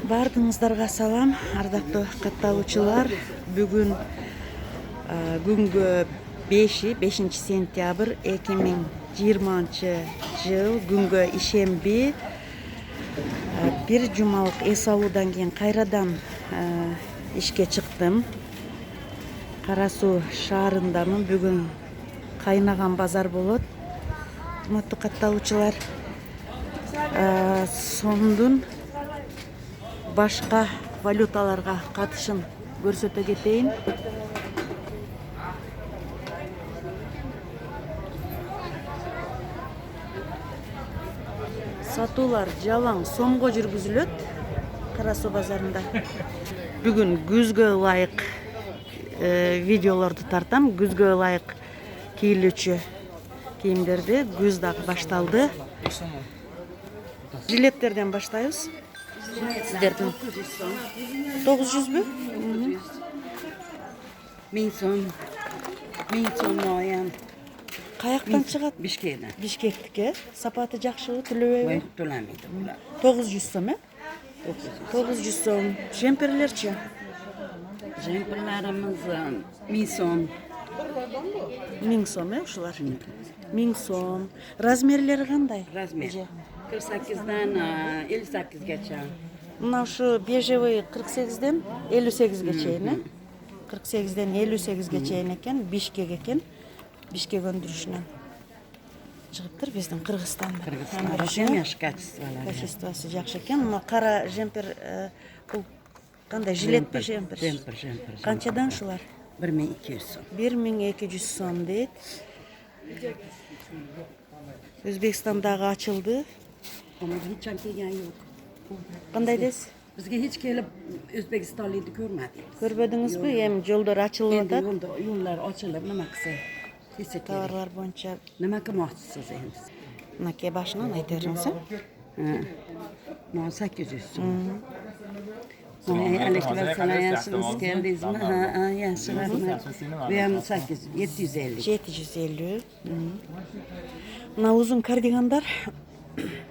Бардыңыздарга салам, ардактуу катталуучулар. Бүгүн күнгө 5 сентябрь 2020 жыл күнгө ишемби. Бир жумалык эс алуудан кийин кайрадан ишке чыктым. Кара Суу шаарындамын. Бүгүн кайнаган базар болот. Урматтуу катталуучулар, сомдун башка валюталарга катышын көрсөтө кетейин. Сатуулар жалаң сомго жүргүзүлөт Кара Суу базарында. Бүгүн күзгө ылайык видеолорду тартам. Күзгө ылайык кийилүүчү кийимдерди. Күз дагы башталды. Жилеттерден баштайбыз. Сиздердин 900бү? 1000 сом. 1000 сом оян. Каяктан чыгат? Бишкектен. Бишкектике. Сапаты жакшыбы, төлөбөйбү? Төлөмөйт булар. 900 сом, 900 сом. Жемперлерчи? Жемперлерimiz 1000 сом. 1000 сом, ушулар. 1000 сом. Размерлери кандай? Размер. 48'den 58'gacha. Мына ушу бежевый 48'ден 58'ге чейин, 48'ден 58'ге чейин экен, Бишкек экен. Бишкек өндүрүшүнөн чыгыптыр биздин Кыргызстанда. Кыргызстан качестволары. Качествосы жакшы экен. Мына кара жемпер бул кандай жилетпи жемпер? Жемпер. Канчадан ушулар? 1200 сом. 1200 сом дейт. Өзбекстандагы ачылды. Ama hiç kelgen yok. Кандай десиз? Bizge hiç gelip Özbekistanlıydı görmedik. Көрбөдүңүзбү? Эми жолдор ачылып атат. Yollar açılıp nima kısa. Товарлар боюнча Nima kılmoqchisiz endi? мынакей башынан айта бериңиз. Mana 800 so'm. Aleykümselam, yaxshimisiz keldingizmi? Ha, yaxshi, rahmat. Bu ham 750. 750. Мына узун кардигандар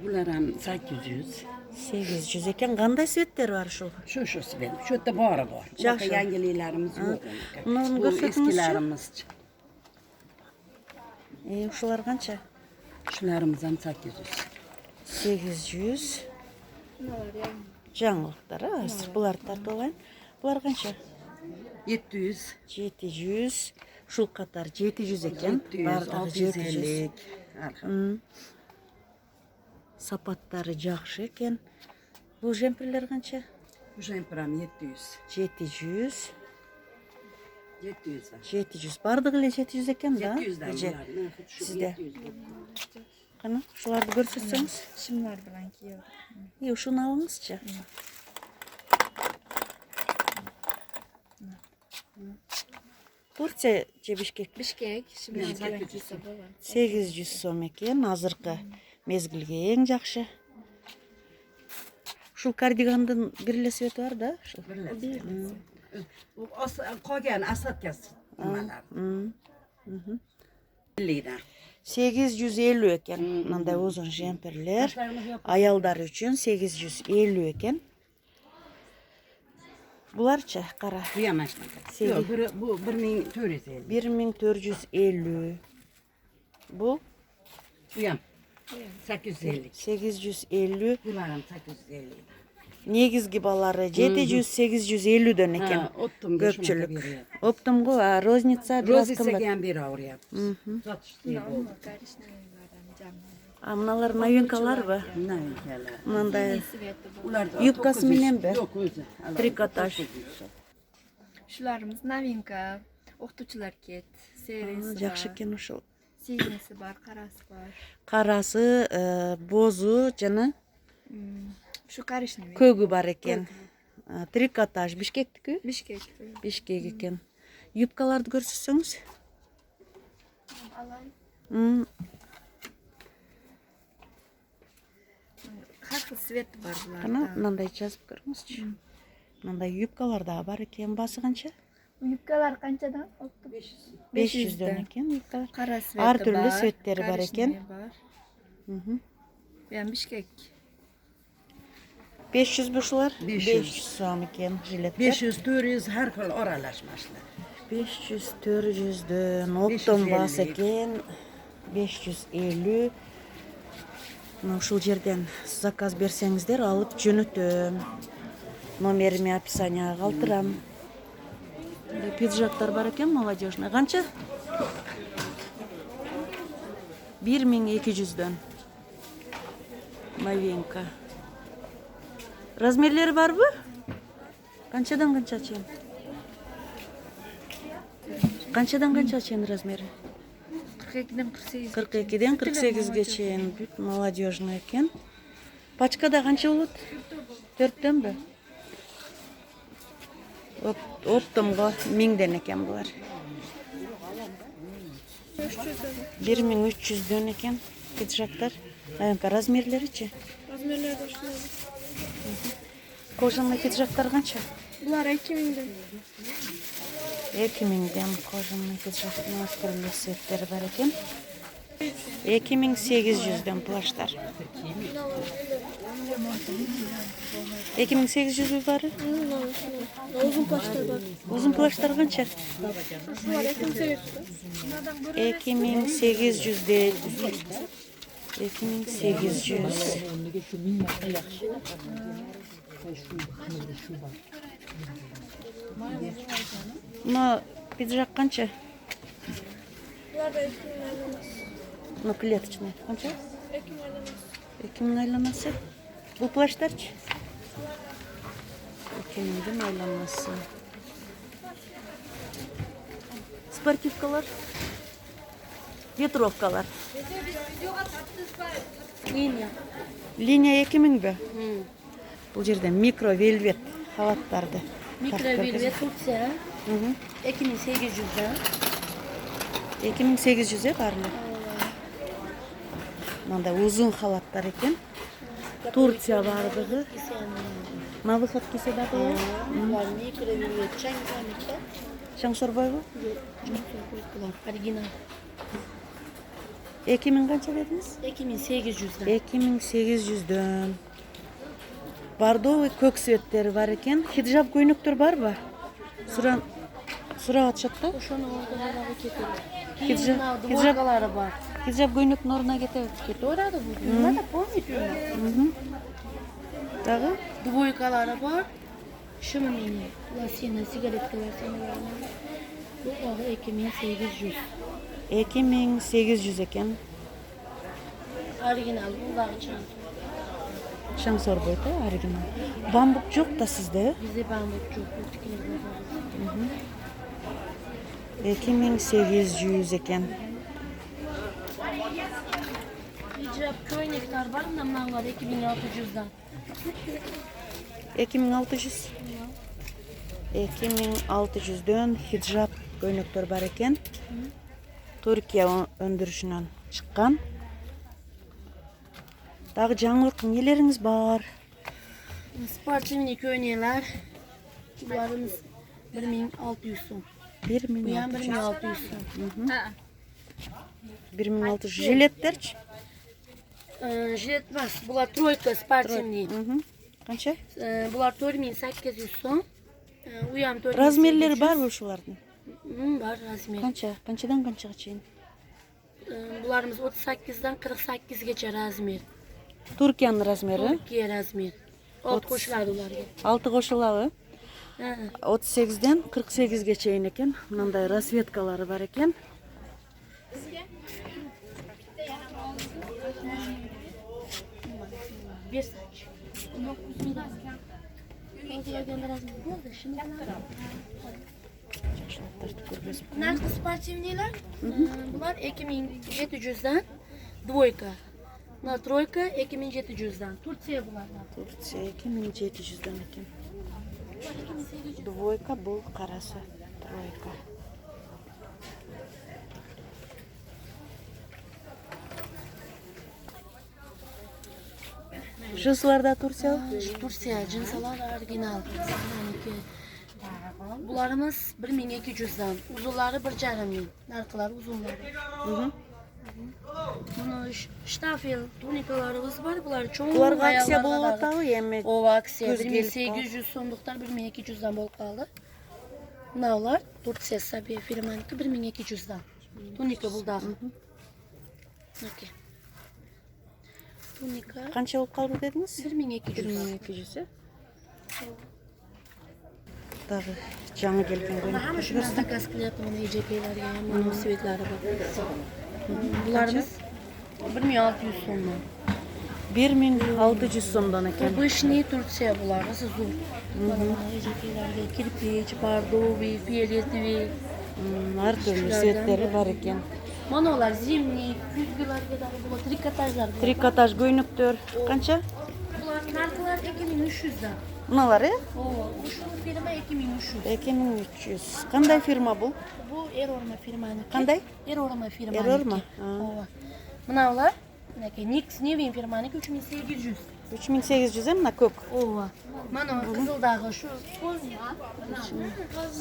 Bular ham 800. 800 экен. Кандай светтер бар ушул? Şu benim. Şu da bari var. Yaxşı. Yangiliklarimiz yok. Bunu Bu gösterdiğiniz eskilerimiz. Ушулар канча? Şularımız ham 800. 800. Жаңылыктар, азыр буларды тартып алайын. Булар канча? 700. 700. Ушул катар 700 экен. 700, Бардыгы 700. 650. Сапаттары жакшы экен. Бул жемперлер канча? Bu jemperam 700. 700. 700 var. 700. Бардыгы эле 700 экен да? 700 'dan Эже. bunlar. Şu Sizde. 700. Кана, ушуларды көрсөтсөңүз. Шымлар bilan kiyib. Ушуну алыңызчы. Турция же Бишкек? Бишкек, шымлар bilan kiysa bo'ladi. 800 сом экен. Азыркы мезгилге эң жакшы. Ушул кардигандын бир эле свети бар да? Ушул. Bu qolgan asatgas nimalar. 50 dan. 850 экен. Мындай узун жемперлер. Аялдар үчүн 850 экен. Буларчы кара. Bu yamaşma. Yok, bu 1450. 1450. Bu Bu yam. 850. 850. Bunlarım 850. Негизги балары 700-850дөн экен. Көпчүлүк. Оптомго, а розница бираз кымбат. Rozisegen bir avruya. Satıştı bu. А мыналар новинкаларбы? Ne ülkeler? Мындай Ular da Юбкасы 900. мененби? Yok özü. Трикотаж. Shularimiz novinka, o'qituvchilar ket, seriyasi Жакшы bor, экен ушул. signasi bor, qarasi bor. Карасы, бозу жана Shu qarishni көгү бар экен. Трикотаж Бишкектики? Bishkek. Бишкек экен. Юбкаларды көрсөтсөңүз. Har xil svet bor Кана bularda. мындай жазып көрүңүзчү. Мындай юбкалар да бар экен. Басы канча? Yubkalar qanchadan? 500дөн экен юбкалар. Qara sveti Ар түрлүү bor, светтери бар экен. коричневый bor. Bu ham Bishkek. 500 ушулар? 500. 500 сом экен жилеттер. 500-400 her xil aralashmashlar. 500 400дөн оптон 550. бас экен. 550. Ушул жерден заказ берсеңиздер алып жөнөтөм. Номерimi описанияга калтырам. Пиджактар бар экен молодежный. Канча? 1200дөн. Новинка. Размерлери барбы? Канчадан канча чейин? Канчадан канча чейин размери? 42'den 48. 42ден 48ге чейин. Бүт молодежный экен. Пачкада канча болот? 4дөнбү? Оптомго 1000ден экен булар. 1300дөн экен пиджактар. Аянка размерлеричи? Размерler başlıyor. Кожаный пиджактар канча? Bunlar 2000'den. 2000ден кожаный пиджактын өскөрүлүү сеттери бар экен. 2800дөн плаштар. 2800 бар. Uzun paçlar var. Uzun плаштар канча? Şu var 2800. 2800де 2800. Но пиджак канча? Bunlar da 2000'den. Ну клеточный. Канча? 2000'den. 2000 айланасы. Бул плаштарчы? 2000 айланасы. Спортивкалар? Ветровкалар? Linya. Линия 2000бі? Бұл жерде микро велвет халаттарды. Mikro velvet Turkiya 2800'den. 2800 барлы. Мында узун халаттар екен. Турция бардығы. На выход кесе бардығы. Bunlar mikro velvet Çankırı'da. Шаңсорбой бу? Original. 2000 қанша дедіңіз? 2800'den. 2800дөн. Бордовый көк светтері бар екен. Хиджаб көйнөктөр бар ба? Сурап атышат да? Şunu orada ketedi. Hijab- Dvorkaları var. Хиджаб көйнөктүн ордуна кетеби? Orada bu. Bunlar da помню. Дагы? Dvorkaları var. Şunu mini. Lasina sigaret versiyonu var. Bu da 2800. 2800 екен. Original bu da çanta. Шаңсорбой да, оригинал. Бамбук жок да сизде? Bize bambuk çok ötekiler var. 2800 екен. Hicab köy nektar var mı? Bunlar var 2600'den. 2600. 2600дөн хиджаб көйнөктөр бар екен. Түркия өндүрүшүнөн чыккан. Дагы жаңылык нелериңиз бар? Sportivni köyneler. Bunlarımız 1600 son. Bu yan 1600. 1600 son. 1600. Жилеттерчи? Jilet var. Bunlar troika sportivni. Канча? Bunlar 4800 son. Uyan 4800. Размерлери барбы ушулардын? Var razmer. Канча? Канчадан канчага чейин? Bunlarımız 38'den 48 geçer razmer. Туркиянын размери? Türkiye razmer. Ot koşular bunlar. 6 кошулабы? 38ден 48ге чейин экен. Мындай расветкалары бар экен. Bir saç. Narkı sportivniler. Bunlar 2700'den. Dvoyka. Bunlar troyka 2700'den. Turkiye bunlar. Турция 2700дөн экен. Двойка бул карасы. Тройка. Жусуларда Турция? Turkiye cinsalar orijinal. Bunlarımız 1200'den. Uzunları 1,5 min. Narkılar uzunları. Bunu штафел туникаларыбыз бар. Булар чоң. Буларга акция аялдарга болуп дагы. атабы эми? Ооба, акция Көз келип 1800 сомдуктар 1200'dan болуп калды. Мыналар Турция Сабия фирманыкы 1200'dan. Туника бул дагы. Мынакей. Туника Канча болуп калды дедиңиз? 1200. 1200. Дагы жаңы келген Мына көйнөктөр. шунdan заказ кылып, мына эжекейлерге, мына светлары бар. Буларыбыз 1600 сомдон. 1600 сомдон экен. Обычный Турция булар, зур. Мына эжекейлерге кирпич, бордовый, фиолетовый. Ар түрлүү цветтери бар экен. Мына олар зимний, күзгүлөргө дагы болот, трикотаждар бар. Трикотаж көйнөктөр канча? Булар маркалар 2300'dan. Мыналар Ооба, ушул фирма 2300. 2300. Кандай фирма бул? Бу Эрорма фирманыкы. Кандай? Эрорма фирманыкы. Эрорма? Ооба. Мыналар, мынакей Никс Невин фирманыкы 3800. 3800 мына көк. Ооба. Мана кызылдагы шу 800.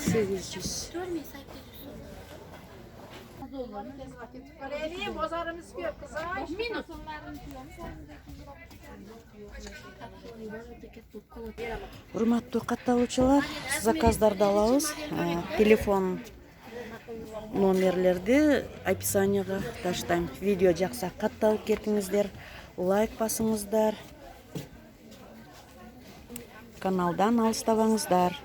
4800. Урматтуу катталуучулар, заказдарды алабыз. Телефон номерлерди описанияга таштайм. Видео жакса катталып кетиңиздер, лайк басыңыздар. Каналдан алыстабаңыздар.